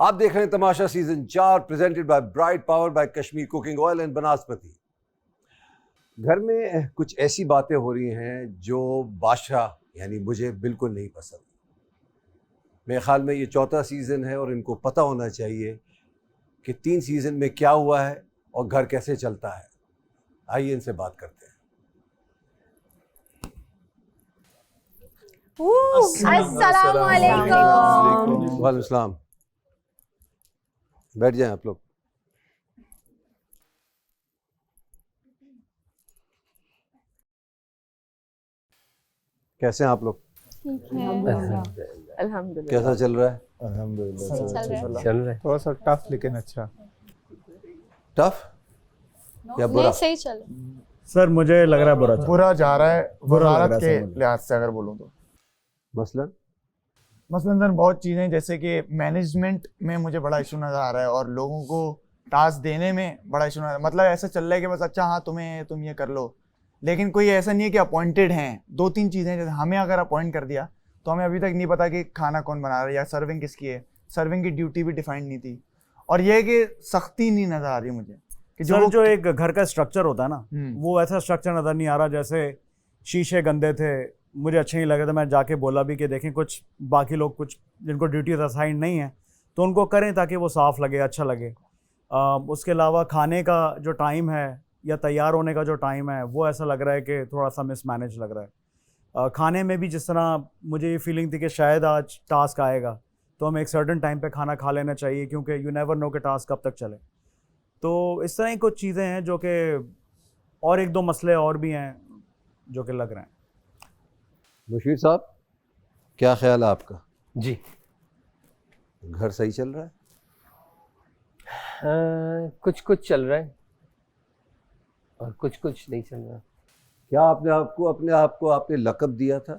आप देख रहे हैं Tamasha season 4 presented by bright power by Kashmir cooking oil and vanaspati. घर में कुछ ऐसी बातें हो रही हैं जो बादशाह यानी मुझे बिल्कुल नहीं पसंद। मेरे ख्याल में ये चौथा सीजन है और इनको पता होना चाहिए कि 3 सीजन में क्या हुआ है और घर कैसे चलता है। आइए इनसे बात करते हैं। अस्सलाम वालेकुम। वालेकुम सलाम। बैठ जाएं आप लोग। कैसे हैं आप लोग? अल्हम्दुलिल्लाह। कैसा चल रहा है? अल्हम्दुलिल्लाह चल रहा है। थोड़ा सा टफ लेकिन अच्छा। टफ या बुरा? नहीं, सही चल। सर मुझे लग रहा है बुरा बुरा जा रहा है बुरा लग वजारत रहा है के सर मुझे। लिहाज से अगर बोलूँ तो मसलन मसलन सर बहुत चीज़ें जैसे कि मैनेजमेंट में मुझे बड़ा इशू नज़र आ रहा है और लोगों को टास्क देने में बड़ा इशू नज़र आ रहा है। मतलब ऐसा चल रहा है कि बस अच्छा हाँ तुम ये कर लो, लेकिन कोई ऐसा नहीं है कि अपॉइंटेड हैं। 2-3 चीज़ें जैसे हमें अगर अपॉइंट कर दिया तो हमें अभी तक नहीं पता कि खाना कौन बना रहा है या सर्विंग किसकी है। सर्विंग की ड्यूटी भी डिफाइंड नहीं थी और यह है कि सख्ती नहीं नज़र आ रही मुझे कि सर जो एक घर का स्ट्रक्चर होता है ना, हम्म। वो ऐसा स्ट्रक्चर नज़र नहीं आ रहा। जैसे शीशे गंदे थे, मुझे अच्छे नहीं लगे, तो मैं जाके बोला भी कि देखें कुछ बाकी लोग कुछ जिनको ड्यूटीज असाइन नहीं है तो उनको करें ताकि वो साफ़ लगे, अच्छा लगे। उसके अलावा खाने का जो टाइम है या तैयार होने का जो टाइम है वो ऐसा लग रहा है कि थोड़ा सा मिसमैनेज लग रहा है। खाने में भी जिस तरह मुझे ये फीलिंग थी कि शायद आज टास्क आएगा तो हमें एक सर्टेन टाइम पे खाना खा लेना चाहिए, क्योंकि यू नेवर नो कि टास्क कब तक चले। तो इस तरह की कुछ चीज़ें हैं जो कि और 1-2 मसले और भी हैं जो कि लग रहे हैं। मुशीर साहब, क्या ख्याल है आपका? जी घर सही चल रहा है? कुछ कुछ चल रहा है और कुछ कुछ नहीं चल रहा। क्या आपने अपने आप को आपने लक़ब दिया था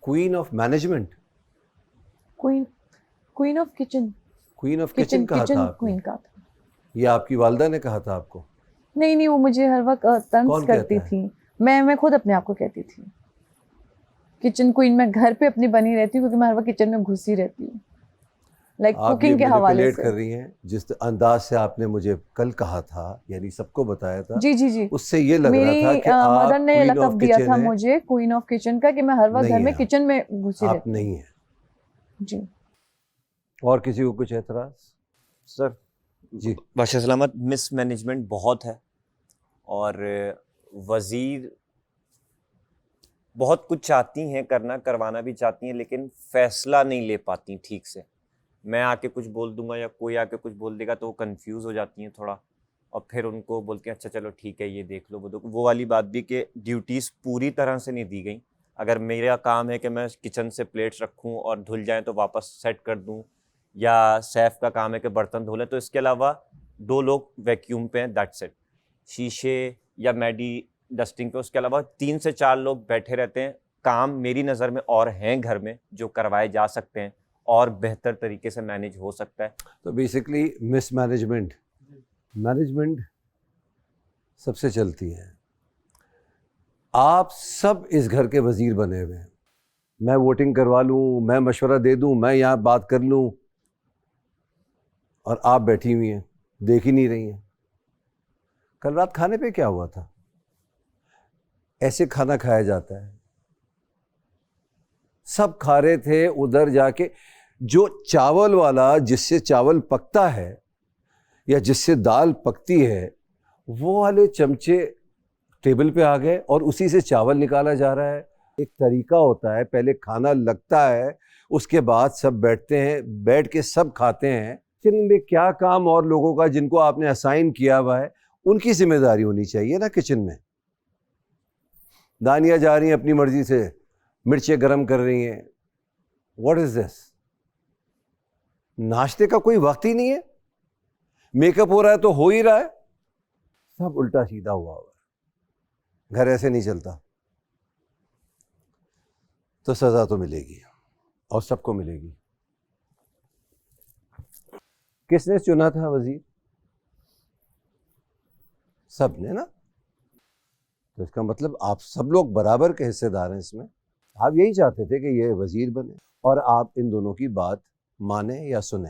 queen of management? Queen of kitchen. Queen of kitchen कहा था आपने? क्वीन का था। ये आपकी वालदा ने कहा था आपको? नहीं, वो मुझे हर वक्त तंज कौन करती कहता है? थी। मैं खुद अपने आप को कहती थी किचन क्वीन। मैं घर पे अपनी बनी रहती हूँ क्योंकि मैं हर वक्त किचन में घुसी रहती हूँ, लाइक आप ये कुकिंग के हवाले मैनिपुलेट से। कर रही हैं। जिस अंदाज से आपने मुझे कल कहा था, यानी सबको बताया था, जी। उससे ये लग मेरी रहा था कि आप मदर ने क्वीन लक़ब ऑफ दिया किचन था हैं। मुझे क्वीन ऑफ किचन का, कि मैं हर वक्त नहीं घर में है किचन में घुसी आप रहती हूँ। नहीं है। जी। और किसी को कुछ एतराज? सर जी। बादशाह सलामत, मिसमैनेजमेंट बहुत है और वज़ीर बहुत कुछ चाहती हैं करना, करवाना भी चाहती हैं, लेकिन फैसला नहीं ले पाती ठीक से। मैं आके कुछ बोल दूंगा या कोई आके कुछ बोल देगा तो वो कंफ्यूज हो जाती हैं थोड़ा, और फिर उनको बोलती हैं अच्छा चलो ठीक है ये देख लो वो वाली बात भी कि ड्यूटीज़ पूरी तरह से नहीं दी गई। अगर मेरा काम है कि मैं किचन से प्लेट्स रखूं और धुल जाएं तो वापस सेट कर दूं, या शेफ़ का काम है कि बर्तन धो लें, तो इसके अलावा 2 लोग वैक्यूम पे हैं, दैट्स इट। शीशे या मैडी डस्टिंग पे, उसके अलावा 3 से 4 लोग बैठे रहते हैं। काम मेरी नज़र में और हैं घर में जो करवाए जा सकते हैं और बेहतर तरीके से मैनेज हो सकता है। तो बेसिकली मैनेजमेंट सबसे चलती है। आप सब इस घर के वजीर बने हुए हैं। मैं वोटिंग करवा लूं, मैं मशवरा दे दूं, मैं यहाँ बात कर लूं, और आप बैठी हुई हैं, देख ही नहीं रही हैं। कल रात खाने पे क्या हुआ था? ऐसे खाना खाया जाता है? सब खा रहे थे उधर जाके। जो चावल वाला, जिससे चावल पकता है या जिससे दाल पकती है, वो वाले चमचे टेबल पे आ गए और उसी से चावल निकाला जा रहा है। एक तरीका होता है, पहले खाना लगता है, उसके बाद सब बैठते हैं, बैठ के सब खाते हैं। किचन में क्या काम और लोगों का जिनको आपने असाइन किया हुआ है उनकी जिम्मेदारी होनी चाहिए ना। किचन में दानियाँ जा रही हैं अपनी मर्जी से, मिर्चें गरम कर रही हैं। What is this? नाश्ते का कोई वक्त ही नहीं है। मेकअप हो रहा है तो हो ही रहा है। सब उल्टा सीधा हुआ है। घर ऐसे नहीं चलता। तो सजा तो मिलेगी और सबको मिलेगी। किसने चुना था वजीर? सब ने ना। तो इसका मतलब आप सब लोग बराबर के हिस्सेदार हैं इसमें। आप यही चाहते थे कि ये वजीर बने और आप इन दोनों की बात माने या सुने?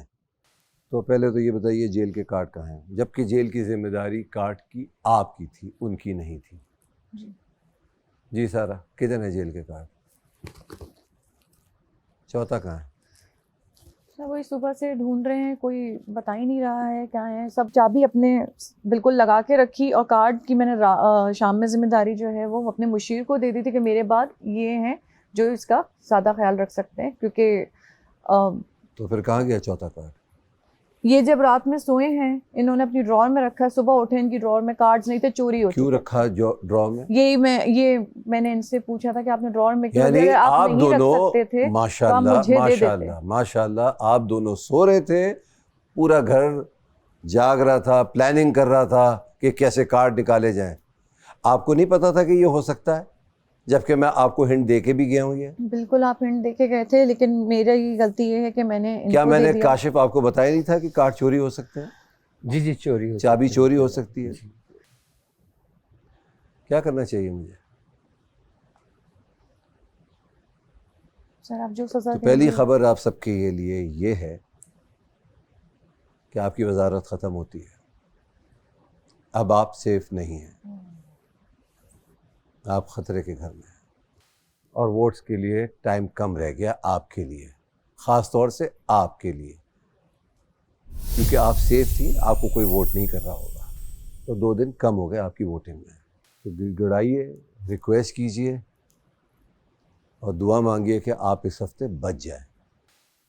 तो पहले तो ये बताइए जेल के कार्ड कहाँ हैं, जबकि जेल की जिम्मेदारी कार्ड की आपकी थी, उनकी नहीं थी। जी सारा, किधर है जेल के कार्ड? चौथा कहाँ है? सर वही सुबह से ढूंढ रहे हैं, कोई बता ही नहीं रहा है क्या है। सब चाबी अपने बिल्कुल लगा के रखी और कार्ड की मैंने शाम में जिम्मेदारी जो है वो अपने मुशीर को दे दी थी कि मेरे बाद ये हैं जो इसका ज़्यादा ख्याल रख सकते हैं, क्योंकि तो फिर कहाँ गया चौथा कार्ड? ये जब रात में सोए हैं इन्होंने अपनी ड्रॉर में रखा, सुबह उठे इनकी ड्रॉर में कार्ड्स नहीं थे, चोरी हो क्यों चुके। रखा जो ड्रॉ में? ये मैंने इनसे पूछा था कि आपने ड्रॉर में क्यों यानी दिया? आप नहीं रख सकते थे दोनों माशाल्लाह मुझे दे देते। माशाल्लाह माशाल्लाह आप दोनों सो रहे थे, पूरा घर जाग रहा था, प्लानिंग कर रहा था कि कैसे कार्ड निकाले जाएं। आपको नहीं पता था कि ये हो सकता है, जबकि मैं आपको हिंट दे के भी गया हूँ। ये बिल्कुल आप हिंट दे के गए थे, लेकिन मेरी गलती ये है कि मैंने क्या इनको दे मैंने दिया। काशिफ आपको बताया नहीं था कि कार्ड चोरी हो सकते हैं, जी जी चोरी हो चाबी सकती है। चोरी हो सकती है? क्या करना चाहिए मुझे? सर आप जो सजा तो पहली देंगे। खबर आप सबके लिए ये है कि आपकी वजारत ख़त्म होती है, अब आप सेफ नहीं हैं, आप ख़तरे के घर में हैं और वोट्स के लिए टाइम कम रह गया आपके लिए, ख़ास तौर से आपके लिए, क्योंकि आप सेफ थी, आपको कोई वोट नहीं कर रहा होगा, तो 2 दिन कम हो गए आपकी वोटिंग में। तो गिड़गिड़ाइए, रिक्वेस्ट कीजिए और दुआ मांगिए कि आप इस हफ्ते बच जाएं।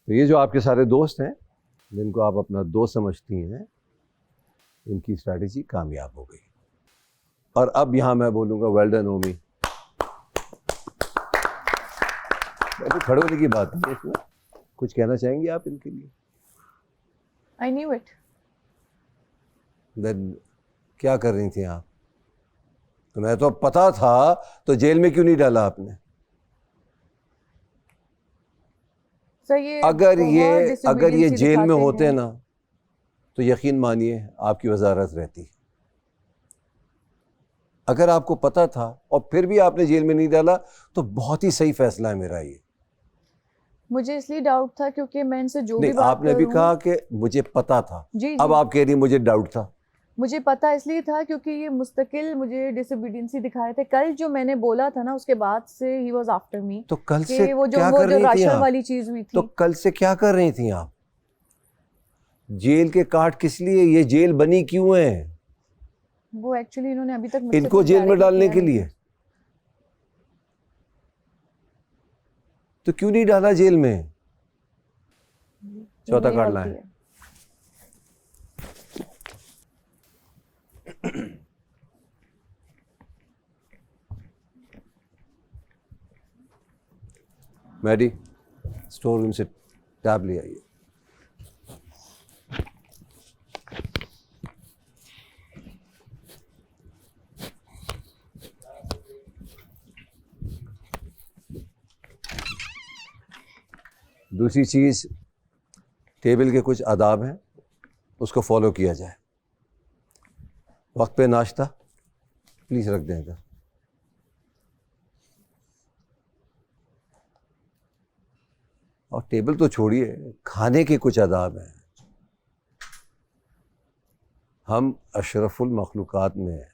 तो ये जो आपके सारे दोस्त हैं जिनको आप अपना दोस्त समझती हैं, इनकी स्ट्रैटेजी कामयाब हो गई। और अब यहाँ मैं बोलूँगा वेल डन ओमी। तो खड़े होने की बात नहीं है इसमें। कुछ कहना चाहेंगे आप इनके लिए? I knew it. देन क्या कर रही थी आप? तो मैं तो पता था, तो जेल में क्यों नहीं डाला आपने? सर ये अगर बहुत ये disobedience जेल में दिखाते होते हैं। ना, तो यकीन मानिए आपकी वजारत रहती। अगर आपको पता था और फिर भी आपने जेल में नहीं डाला, तो बहुत ही सही फैसला है मेरा ये। मुझे इसलिए डाउट था क्योंकि मैं इनसे जो भी नहीं, बात आपने भी करूं- कहा कि मुझे पता था, जी अब जी आप कह रही मुझे डाउट था। मुझे पता इसलिए था क्योंकि ये मुस्तकिल मुझे डिसोबीडियंसी दिखा रहे थे। कल जो मैंने बोला था ना, उसके बाद से ही वाज आफ्टर मी। तो कल से कि वो जो क्या कर रही थी राशन आप? वाली चीज हुई थी। तो कल से क्या कर रही थी आप? जेल के कार्ड किस लिए, ये जेल बनी क्यों है? वो एक्चुअली इन्होंने अभी तक मुझसे इनको कुछ जेल में direct डालने किया के नहीं। लिए। तो क्यों नहीं डाला जेल में? ये चौथा मेरी कार्ड गलती लाएं। है। मैडी, स्टोर रूम से टैब ले आइए। दूसरी चीज़, टेबल के कुछ आदाब हैं, उसको फॉलो किया जाए। वक्त पे नाश्ता प्लीज़ रख दें इधर। और टेबल तो छोड़िए, खाने के कुछ आदाब हैं। हम अशरफुल मखलूक़ात में हैं,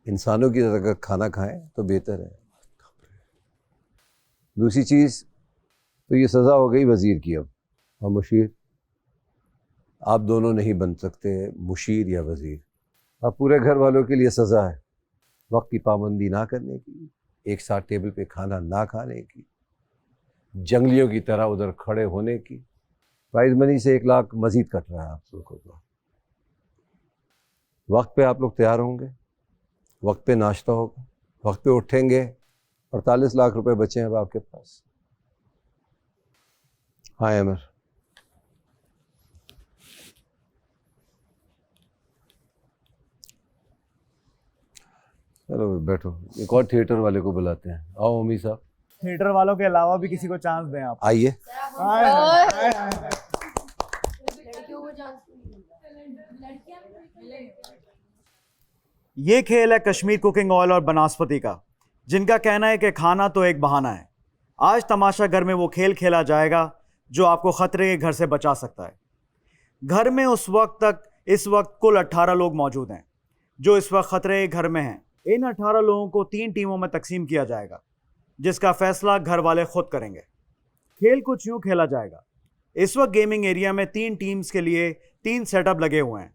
इंसानों की तरह अगर खाना खाएं तो बेहतर है। दूसरी चीज़, तो ये सज़ा हो गई वज़ीर की। अब और मुशीर, आप दोनों नहीं बन सकते मुशीर या वज़ीर। अब पूरे घर वालों के लिए सज़ा है, वक्त की पाबंदी ना करने की, एक साथ टेबल पे खाना ना खाने की, जंगलियों की तरह उधर खड़े होने की। प्राइज मनी से 1 लाख मज़ीद कट रहा है आप लोगों को। वक्त पे आप लोग तैयार होंगे, वक्त पे नाश्ता होगा, वक्त पे उठेंगे। 48 लाख रुपए बचे हैं अब आपके पास। हाँ अमर, चलो बैठो। एक और थिएटर वाले को बुलाते हैं। आओ अमी साहब, थिएटर वालों के अलावा भी किसी को चांस दें आप। आइए। ये खेल है कश्मीर कुकिंग ऑयल और बनास्पति का, जिनका कहना है कि खाना तो एक बहाना है। आज तमाशा घर में वो खेल खेला जाएगा जो आपको खतरे के घर से बचा सकता है। घर में इस वक्त कुल 18 लोग मौजूद हैं जो इस वक्त खतरे के घर में हैं। इन 18 लोगों को 3 टीमों में तकसीम किया जाएगा, जिसका फैसला घर वाले खुद करेंगे। खेल कुछ यूं खेला जाएगा। इस वक्त गेमिंग एरिया में 3 टीम्स के लिए 3 सेटअप लगे हुए हैं।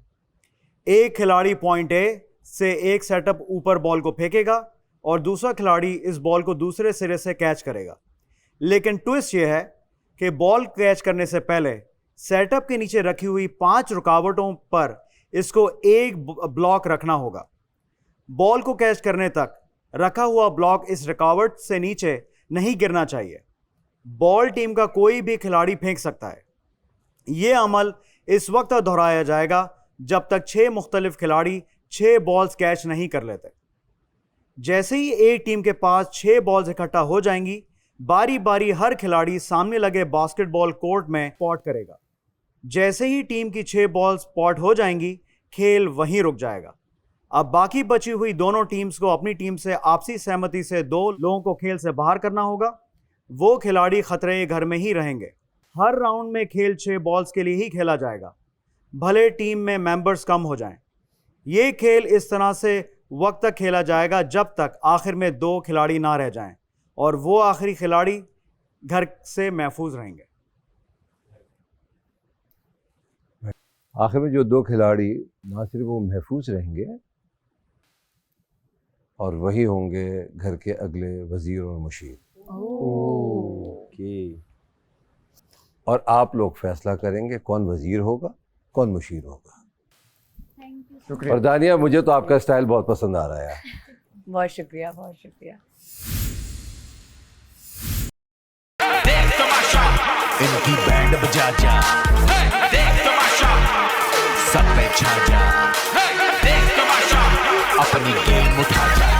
एक खिलाड़ी पॉइंट ए से एक सेटअप ऊपर बॉल को फेंकेगा और दूसरा खिलाड़ी इस बॉल को दूसरे सिरे से कैच करेगा। लेकिन ट्विस्ट यह है कि बॉल कैच करने से पहले सेटअप के नीचे रखी हुई 5 रुकावटों पर इसको एक ब्लॉक रखना होगा। बॉल को कैच करने तक रखा हुआ ब्लॉक इस रुकावट से नीचे नहीं गिरना चाहिए। बॉल टीम का कोई भी खिलाड़ी फेंक सकता है। यह अमल इस वक्त तक दोहराया जाएगा जब तक 6 मुख्तलिफ खिलाड़ी 6 बॉल्स कैच नहीं कर लेते। जैसे ही एक टीम के पास 6 बॉल्स इकट्ठा हो जाएंगी, बारी बारी हर खिलाड़ी सामने लगे बास्केटबॉल कोर्ट में स्पॉट करेगा। जैसे ही टीम की 6 बॉल्स स्पॉट हो जाएंगी, खेल वहीं रुक जाएगा। अब बाकी बची हुई दोनों टीम्स को अपनी टीम से आपसी सहमति से 2 लोगों को खेल से बाहर करना होगा। वो खिलाड़ी खतरे के घर में ही रहेंगे। हर राउंड में खेल 6 बॉल्स के लिए ही खेला जाएगा, भले टीम में मेंबर्स कम हो जाएं। ये खेल इस तरह से वक्त तक खेला जाएगा जब तक आखिर में 2 खिलाड़ी ना रह जाएं और वो आखिरी खिलाड़ी घर से महफूज रहेंगे। आखिर में जो 2 खिलाड़ी ना सिर्फ वो महफूज रहेंगे और वही होंगे घर के अगले वजीर और मुशीर। ओके। और आप लोग फैसला करेंगे कौन वजीर होगा, कौन मुशीर होगा। शुक्रिया। और दानिया, मुझे तो आपका स्टाइल बहुत पसंद आ रहा है। बहुत शुक्रिया, बहुत शुक्रिया। इनकी बैंड बजा जा, देख तमाशा, सब पे छा जा, देख तमाशा, अपनी गेम उठा जा।